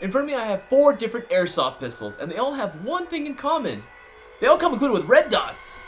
In front of me I have 4 different airsoft pistols, and they all have one thing in common. They all come included with red dots.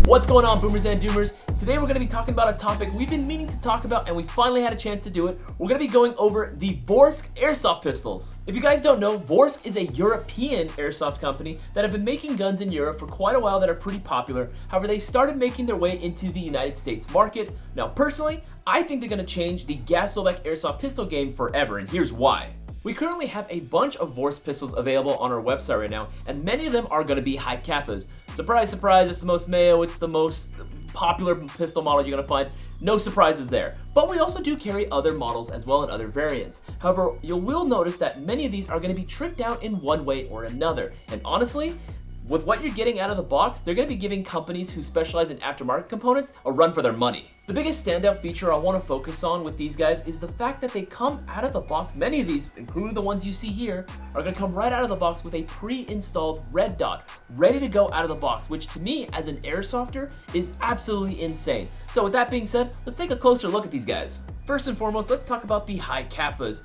What's going on, boomers and doomers? Today we're going to be talking about a topic we've been meaning to talk about, and we finally had a chance to do it. We're going to be going over the Vorsk Airsoft pistols. If you guys don't know, Vorsk is a European airsoft company that have been making guns in Europe for quite a while that are pretty popular. However, they started making their way into the United States market. Now, personally, I think they're going to change the gas blowback airsoft pistol game forever, and here's why. We currently have a bunch of Vorsk pistols available on our website right now, and many of them are going to be high kappas. Surprise, surprise, it's the most mayo, it's the most popular pistol model you're going to find. No surprises there. But we also do carry other models as well and other variants. However, you will notice that many of these are going to be tricked out in one way or another. And honestly, with what you're getting out of the box, they're going to be giving companies who specialize in aftermarket components a run for their money. The biggest standout feature I want to focus on with these guys is the fact that they come out of the box. Many of these, including the ones you see here, are going to come right out of the box with a pre-installed red dot, ready to go out of the box, which to me, as an airsofter, is absolutely insane. So with that being said, let's take a closer look at these guys. First and foremost, let's talk about the high kappas.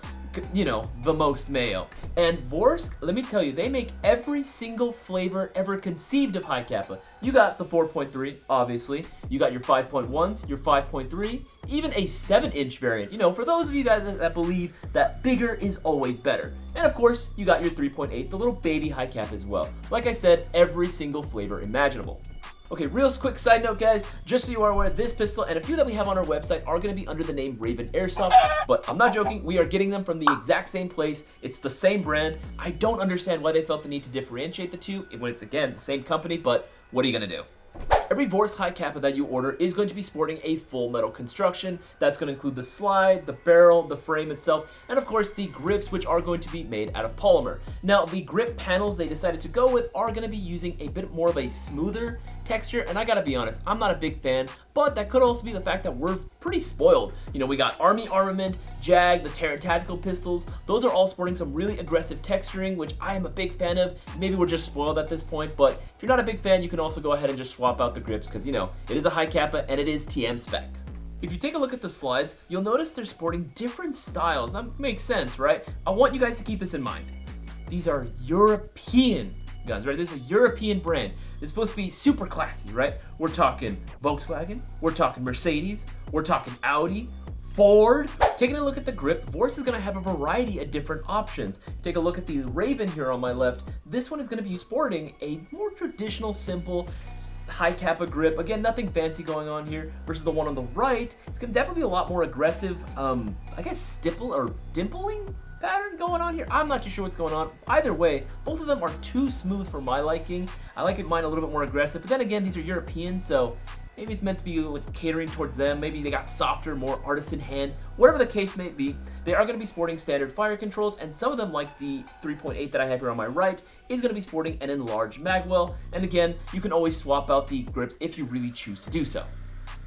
You know, the most mayo. And Vorsk, let me tell you, they make every single flavor ever conceived of high kappa. You got the 4.3, obviously. You got your 5.1s, your 5.3, even a 7-inch variant. You know, for those of you guys that believe that bigger is always better. And of course, you got your 3.8, the little baby high kappa as well. Like I said, every single flavor imaginable. Okay, real quick side note, guys, just so you are aware, this pistol and a few that we have on our website are going to be under the name Raven Airsoft, but I'm not joking, we are getting them from the exact same place. It's the same brand. I don't understand why they felt the need to differentiate the two when it's, again, the same company, but what are you going to do? Every Vorsk high kappa that you order is going to be sporting a full metal construction. That's going to include the slide, the barrel, the frame itself, and of course the grips, which are going to be made out of polymer. Now, the grip panels they decided to go with are going to be using a bit more of a smoother texture, and I gotta be honest, I'm not a big fan, but that could also be the fact that we're pretty spoiled. You know, we got Army Armament, Jag, the Terran Tactical pistols. Those are all sporting some really aggressive texturing, which I am a big fan of. Maybe we're just spoiled at this point, but if you're not a big fan, you can also go ahead and just swap out the grips because, you know, it is a high kappa and it is TM spec. If you take a look at the slides, you'll notice they're sporting different styles. That makes sense, right? I want you guys to keep this in mind. These are European guns, right? This is a European brand. It's supposed to be super classy, right? We're talking Volkswagen, we're talking Mercedes, we're talking Audi, Ford. Taking a look at the grip, Vorsk is going to have a variety of different options. Take a look at the Raven here on my left. This one is going to be sporting a more traditional, simple, high kappa grip. Again, nothing fancy going on here. Versus the one on the right, it's going to definitely be a lot more aggressive, I guess stipple or dimpling pattern going on here. I'm not too sure what's going on. Either way, both of them are too smooth for my liking. I like mine a little bit more aggressive, but then again, these are European, so maybe it's meant to be like catering towards them. Maybe they got softer, more artisan hands. Whatever the case may be, they are going to be sporting standard fire controls, and some of them, like the 3.8 that I have here on my right, is going to be sporting an enlarged magwell. And again, you can always swap out the grips if you really choose to do so.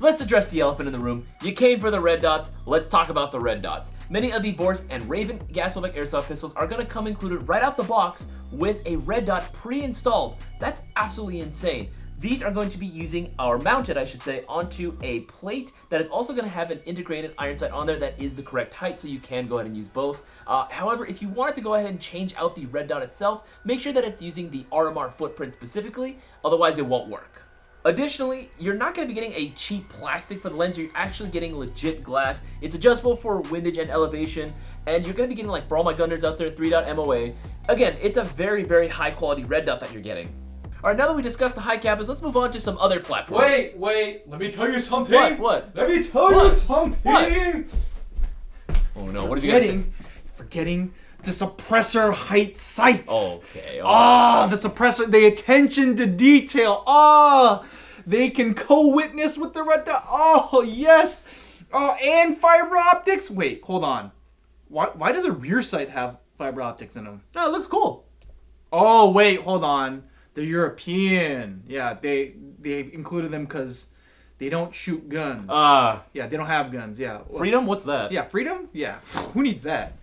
Let's address the elephant in the room. You came for the red dots, let's talk about the red dots. Many of the Vorsk and Raven gas blowback airsoft pistols are going to come included right out the box with a red dot pre-installed. That's absolutely insane. These are going to be using, or mounted I should say, onto a plate that is also going to have an integrated iron sight on there that is the correct height, so you can go ahead and use both. However, if you wanted to go ahead and change out the red dot itself, make sure that it's using the RMR footprint specifically, otherwise it won't work. Additionally, you're not going to be getting a cheap plastic for the lens, you're actually getting legit glass. It's adjustable for windage and elevation, and you're going to be getting, like for all my gunners out there, 3-dot MOA. Again, it's a very, very high quality red dot that you're getting. Alright, now that we discussed the high kappas, let's move on to some other platforms. Wait, let me tell you something. What? Let me tell you something. What? Oh no, what are you gonna say? Forgetting the suppressor height sights. Okay. The suppressor, the attention to detail. They can co-witness with the red dot. Oh, yes. And fiber optics. Wait, hold on. Why does a rear sight have fiber optics in them? Oh, it looks cool. Oh, wait, hold on. They're European. Yeah, they included them because they don't shoot guns. Yeah, they don't have guns. Yeah. Freedom? What's that? Yeah, freedom? Yeah. Who needs that?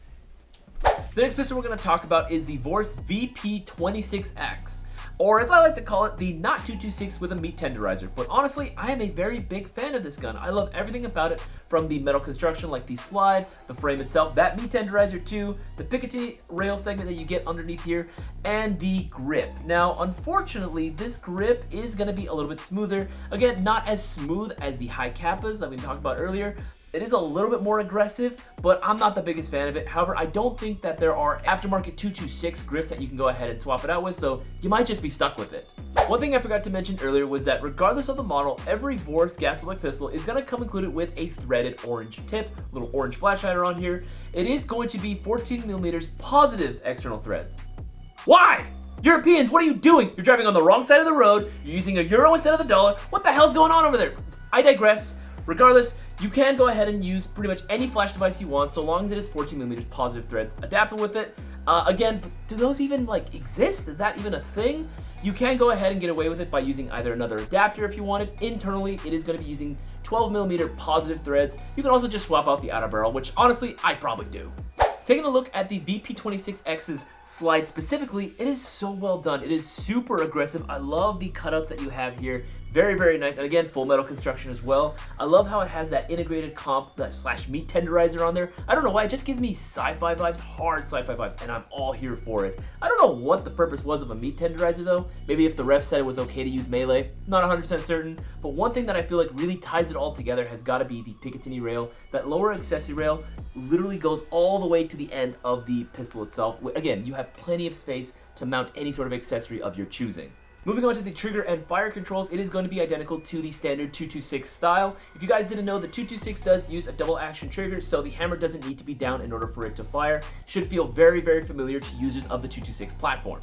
The next pistol we're going to talk about is the Vorsk VP26X. or as I like to call it, the Not 226 with a meat tenderizer. But honestly, I am a very big fan of this gun. I love everything about it, from the metal construction like the slide, the frame itself, that meat tenderizer too, the Picatinny rail segment that you get underneath here, and the grip. Now, unfortunately, this grip is gonna be a little bit smoother. Again, not as smooth as the high kappas that we talked about earlier. It is a little bit more aggressive, but I'm not the biggest fan of it. However, I don't think that there are aftermarket 226 grips that you can go ahead and swap it out with, so you might just be stuck with it. One thing I forgot to mention earlier was that regardless of the model, every Vorsk gas electric pistol is going to come included with a threaded orange tip, little orange flash hider on here. It is going to be 14mm positive external threads. Why? Europeans, what are you doing? You're driving on the wrong side of the road, you're using a euro instead of the dollar. What the hell's going on over there? I digress. Regardless, you can go ahead and use pretty much any flash device you want so long as it is 14mm positive threads adaptable with it. Again, do those even like exist? Is that even a thing? You can go ahead and get away with it by using either another adapter if you wanted. Internally, it is going to be using 12mm positive threads. You can also just swap out the outer barrel, which honestly, I probably do. Taking a look at the VP26X's slide specifically, it is so well done. It is super aggressive. I love the cutouts that you have here. Very, very nice. And again, full metal construction as well. I love how it has that integrated comp slash meat tenderizer on there. I don't know why, it just gives me sci-fi vibes, hard sci-fi vibes, and I'm all here for it. I don't know what the purpose was of a meat tenderizer though. Maybe if the ref said it was okay to use melee. Not 100% certain, but one thing that I feel like really ties it all together has got to be the Picatinny rail. That lower accessory rail literally goes all the way to the end of the pistol itself. Again, you have plenty of space to mount any sort of accessory of your choosing. Moving on to the trigger and fire controls, it is going to be identical to the standard 226 style. If you guys didn't know, the 226 does use a double action trigger, so the hammer doesn't need to be down in order for it to fire. Should feel very, very familiar to users of the 226 platform.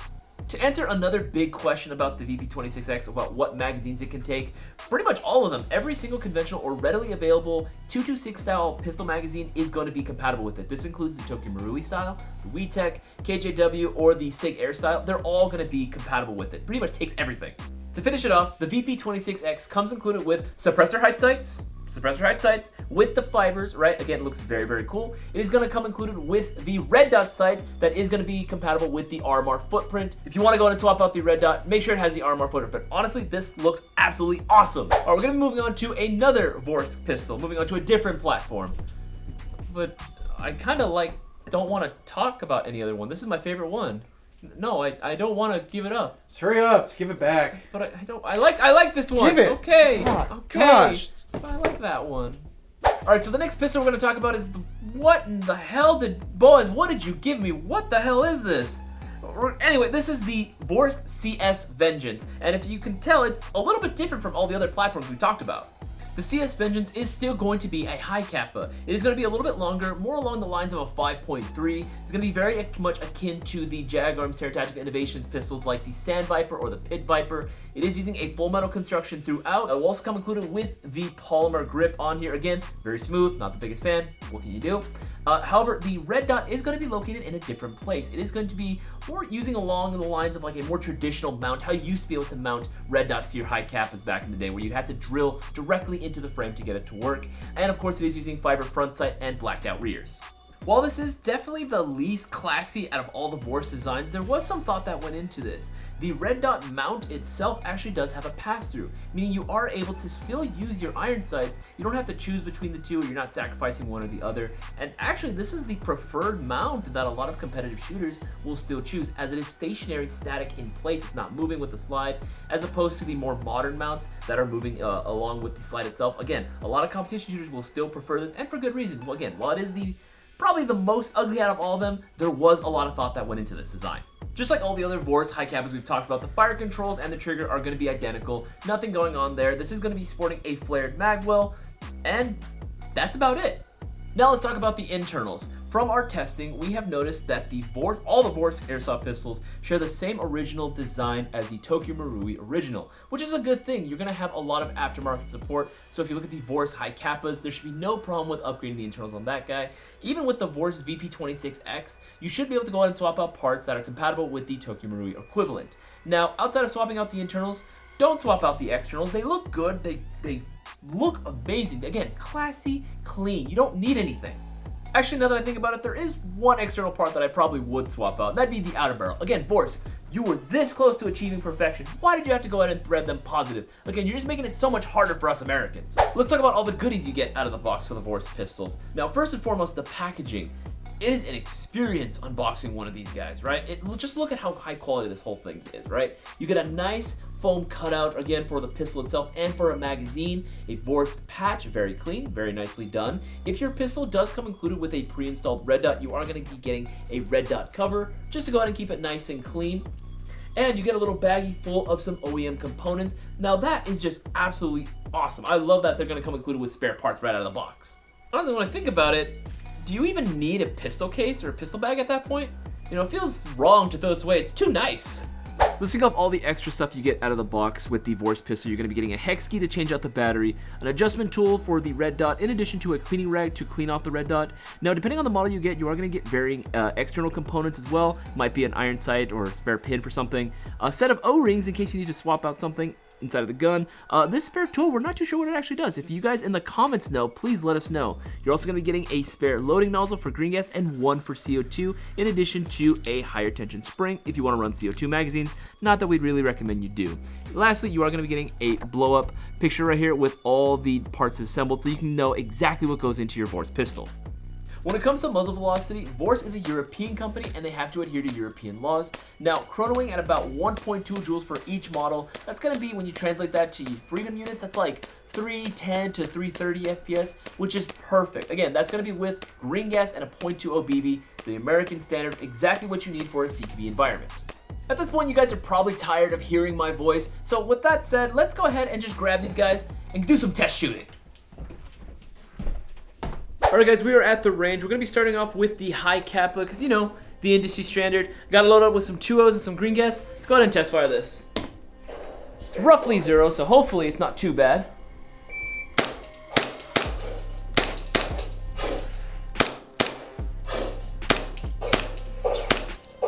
To answer another big question about the VP26X, about what magazines it can take, pretty much all of them, every single conventional or readily available 226 style pistol magazine is going to be compatible with it. This includes the Tokyo Marui style, the WeTech, KJW, or the SIG Air style. They're all going to be compatible with it. Pretty much takes everything. To finish it off, the VP26X comes included with suppressor height sights with the fibers, right? Again, it looks very, very cool. It is going to come included with the red dot sight that is going to be compatible with the RMR footprint. If you want to go and swap out the red dot, make sure it has the RMR footprint. But honestly, this looks absolutely awesome. All right, we're going to be moving on to another Vorsk pistol, moving on to a different platform. But I kind of don't want to talk about any other one. This is my favorite one. No, I don't want to give it up. Just hurry up, just give it back. But I don't. I like this one. Give it. Okay. God, okay. Gosh. I like that one. Alright, so the next pistol we're going to talk about is what in the hell Boaz, what did you give me? What the hell is this? Anyway, this is the Vorsk CS Vengeance, and if you can tell, it's a little bit different from all the other platforms we talked about. The CS Vengeance is still going to be a high kappa. It is going to be a little bit longer, more along the lines of a 5.3. It's going to be very much akin to the Jag Arms Terra Tactica Innovations pistols like the Sand Viper or the Pit Viper. It is using a full metal construction throughout. It will also come included with the polymer grip on here. Again, very smooth, not the biggest fan. What can you do? However, the red dot is going to be located in a different place. It is going to be more using along the lines of like a more traditional mount, how you used to be able to mount red dots to your high kappas back in the day, where you had to drill directly into the frame to get it to work. And of course, it is using fiber front sight and blacked out rears. While this is definitely the least classy out of all the Vorsk designs, there was some thought that went into this. The red dot mount itself actually does have a pass-through, meaning you are able to still use your iron sights. You don't have to choose between the two, you're not sacrificing one or the other. And actually, this is the preferred mount that a lot of competitive shooters will still choose, as it is stationary, static in place. It's not moving with the slide, as opposed to the more modern mounts that are moving along with the slide itself. Again, a lot of competition shooters will still prefer this, and for good reason. Well, again, while it is probably the most ugly out of all of them, there was a lot of thought that went into this design. Just like all the other Vorsk high kappas we've talked about, the fire controls and the trigger are going to be identical. Nothing going on there. This is going to be sporting a flared magwell, and that's about it. Now let's talk about the internals. From our testing, we have noticed that all the Vorsk Airsoft pistols share the same original design as the Tokyo Marui original, which is a good thing. You're going to have a lot of aftermarket support, so if you look at the Vorsk high kappas, there should be no problem with upgrading the internals on that guy. Even with the Vorsk VP26X, you should be able to go ahead and swap out parts that are compatible with the Tokyo Marui equivalent. Now, outside of swapping out the internals, don't swap out the externals. They look good, they look amazing. Again, classy, clean. You don't need anything. Actually, now that I think about it, there is one external part that I probably would swap out. That'd be the outer barrel. Again, Vorsk, you were this close to achieving perfection. Why did you have to go ahead and thread them positive? Again, you're just making it so much harder for us Americans. Let's talk about all the goodies you get out of the box for the Vorsk pistols. Now, first and foremost, the packaging. It is an experience unboxing one of these guys, right? Just look at how high quality this whole thing is, right? You get a nice foam cutout, again, for the pistol itself and for a magazine. A Vorsk patch, very clean, very nicely done. If your pistol does come included with a pre-installed red dot, you are going to be getting a red dot cover, just to go ahead and keep it nice and clean. And you get a little baggie full of some OEM components. Now that is just absolutely awesome. I love that they're going to come included with spare parts right out of the box. Honestly, when I think about it, do you even need a pistol case or a pistol bag at that point? You know, it feels wrong to throw this away. It's too nice. Listing off all the extra stuff you get out of the box with the Vorsk pistol, you're going to be getting a hex key to change out the battery, an adjustment tool for the red dot, in addition to a cleaning rag to clean off the red dot. Now, depending on the model you get, you are going to get varying external components as well. Might be an iron sight or a spare pin for something. A set of O-rings in case you need to swap out something inside of the gun. This spare tool, we're not too sure what it actually does. If you guys in the comments know, please let us know. You're also going to be getting a spare loading nozzle for green gas and one for CO2, in addition to a higher tension spring if you want to run CO2 magazines. Not that we'd really recommend you do. Lastly, you are going to be getting a blow up picture right here with all the parts assembled so you can know exactly what goes into your Vorsk pistol. When it comes to muzzle velocity, Vorsk is a European company and they have to adhere to European laws. Now, chronoing at about 1.2 joules for each model, that's going to be, when you translate that to freedom units, that's like 310 to 330 FPS, which is perfect. Again, that's going to be with green gas and a .20 BB, the American standard, exactly what you need for a CQB environment. At this point, you guys are probably tired of hearing my voice, so with that said, let's go ahead and just grab these guys and do some test shooting. Alright guys, we are at the range. We're going to be starting off with the high kappa, because you know, the industry standard. Got to load up with some 2Os and some green gas. Let's go ahead and test fire this. It's roughly 0, so hopefully it's not too bad.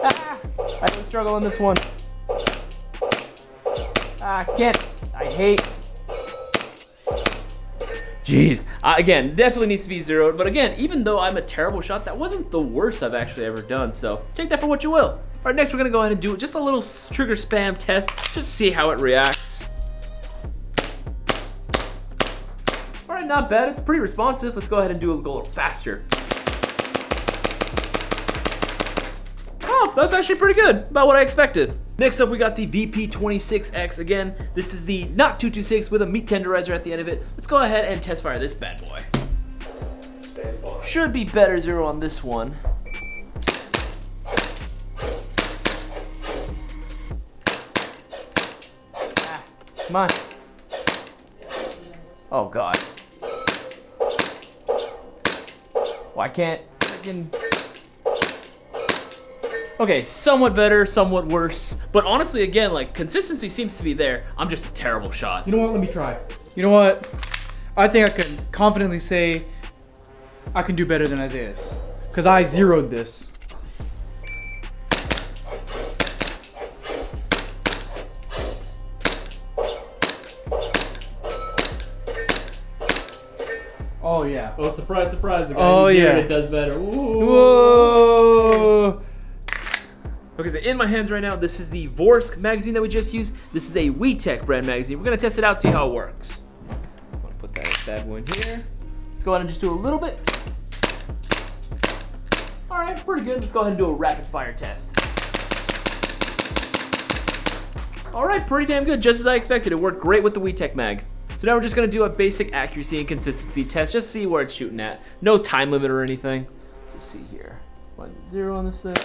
Ah, I have a struggle on this one. I hate. Jeez. Again, definitely needs to be 0, but again, even though I'm a terrible shot, that wasn't the worst I've actually ever done, so take that for what you will. All right, next we're gonna go ahead and do just a little trigger spam test, just to see how it reacts. All right, not bad, it's pretty responsive. Let's go ahead and do a little faster. Oh, that's actually pretty good, about what I expected. Next up, we got the VP26X. Again, this is the not 226 with a meat tenderizer at the end of it. Let's go ahead and test fire this bad boy. Should be better 0 on this one. Ah, come on. Oh God. Why can't freaking... Okay, somewhat better, somewhat worse. But honestly, again, like, consistency seems to be there. I'm just a terrible shot. You know what? Let me try. You know what? I think I can confidently say I can do better than Isaias, because I zeroed this. Oh, yeah. Oh, surprise, surprise. The guy who zeroed it does better. Ooh. Whoa! Okay, so in my hands right now, this is the Vorsk magazine that we just used. This is a WeTech brand magazine. We're gonna test it out, see how it works. I'm gonna put that bad one here. Let's go ahead and just do a little bit. All right, pretty good. Let's go ahead and do a rapid fire test. All right, pretty damn good, just as I expected. It worked great with the WeTech mag. So now we're just gonna do a basic accuracy and consistency test, just to see where it's shooting at. No time limit or anything. Let's just see here. 1-0 on this thing.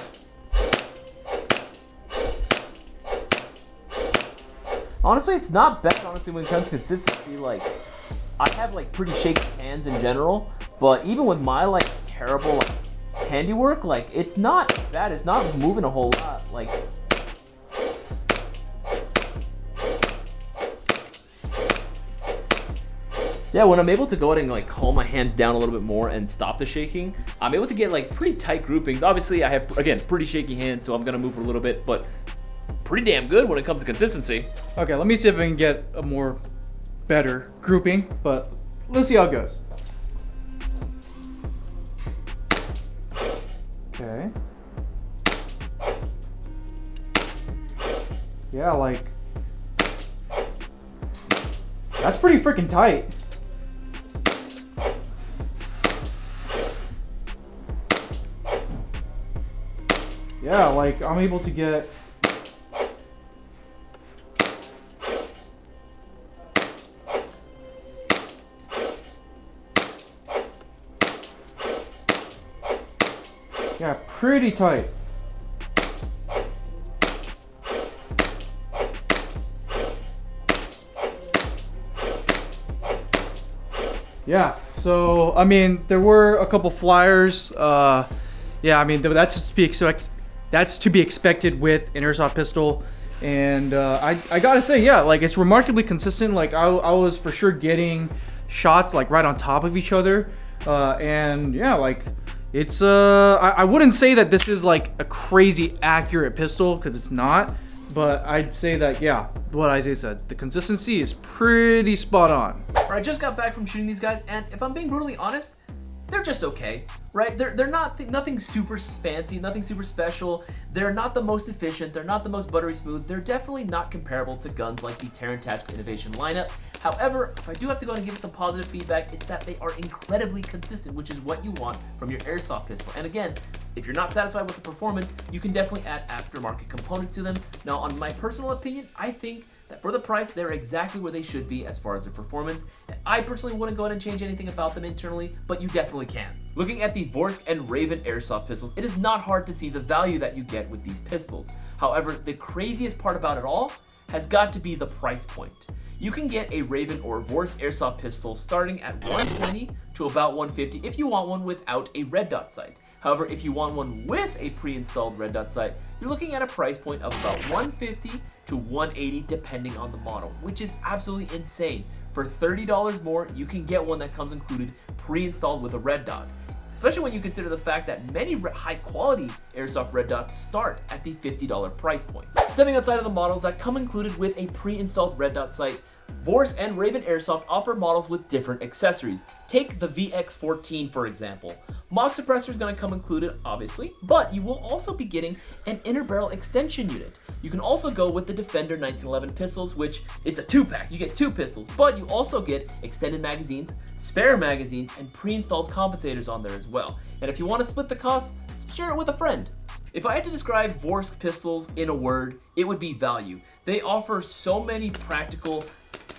Honestly, it's not bad, honestly, when it comes to consistency. Like, I have, like, pretty shaky hands in general, but even with my, like, terrible, like, handiwork, like, it's not bad. It's not moving a whole lot. Like, yeah, when I'm able to go ahead and, like, calm my hands down a little bit more and stop the shaking, I'm able to get, like, pretty tight groupings. Obviously, I have, again, pretty shaky hands, so I'm gonna move a little bit, but pretty damn good when it comes to consistency. Okay, let me see if I can get a more better grouping, but let's see how it goes. Okay. Yeah, like, that's pretty freaking tight. Yeah, like, I'm able to get yeah, pretty tight. Yeah, so I mean, there were a couple flyers. Yeah, I mean that's to be expected with an airsoft pistol, and I gotta say, yeah, like it's remarkably consistent. Like I was for sure getting shots like right on top of each other, and yeah, like it's I wouldn't say that this is like a crazy accurate pistol because it's not. But I'd say that, yeah, what Isaiah said, the consistency is pretty spot on. All right, I just got back from shooting these guys, and if I'm being brutally honest, they're just okay, right? They're not nothing super fancy, nothing super special. They're not the most efficient. They're not the most buttery smooth. They're definitely not comparable to guns like the Terran Tactical Innovation lineup. However, if I do have to go and give some positive feedback, it's that they are incredibly consistent, which is what you want from your airsoft pistol. And again, if you're not satisfied with the performance, you can definitely add aftermarket components to them. Now, on my personal opinion, I think that for the price, they're exactly where they should be as far as their performance. And I personally wouldn't go ahead and change anything about them internally, but you definitely can. Looking at the Vorsk and Raven airsoft pistols, it is not hard to see the value that you get with these pistols. However, the craziest part about it all has got to be the price point. You can get a Raven or Vorsk airsoft pistol starting at $120 to about $150 if you want one without a red dot sight. However, if you want one with a pre-installed red dot sight, you're looking at a price point of about $150 to $180 depending on the model, which is absolutely insane. For $30 more, you can get one that comes included pre-installed with a red dot, especially when you consider the fact that many high-quality airsoft red dots start at the $50 price point. Stepping outside of the models that come included with a pre-installed red dot sight, Vorsk and Raven Airsoft offer models with different accessories. Take the VX14 for example. Mock suppressor is going to come included, obviously, but you will also be getting an inner barrel extension unit. You can also go with the Defender 1911 pistols, which it's a 2-pack. You get 2 pistols, but you also get extended magazines, spare magazines, and pre-installed compensators on there as well. And if you want to split the costs, share it with a friend. If I had to describe Vorsk pistols in a word, it would be value. They offer so many practical,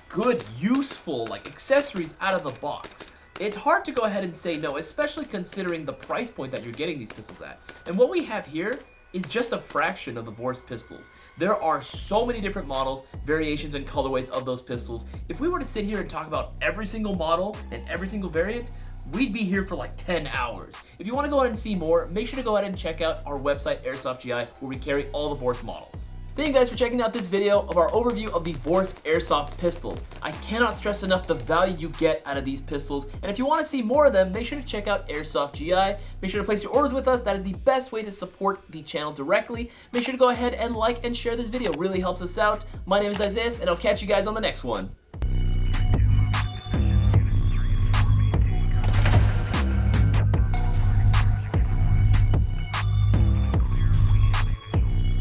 good, useful accessories out of the box. It's hard to go ahead and say no, especially considering the price point that you're getting these pistols at. And what we have here is just a fraction of the Vorsk pistols. There are so many different models, variations, and colorways of those pistols. If we were to sit here and talk about every single model and every single variant, we'd be here for like 10 hours. If you want to go ahead and see more, make sure to go ahead and check out our website, Airsoft GI, where we carry all the Vorsk models. Thank you guys for checking out this video of our overview of the Vorsk Airsoft pistols. I cannot stress enough the value you get out of these pistols, and if you want to see more of them, make sure to check out Airsoft GI. Make sure to place your orders with us. That is the best way to support the channel directly. Make sure to go ahead and like and share this video. It really helps us out. My name is Isaias, and I'll catch you guys on the next one.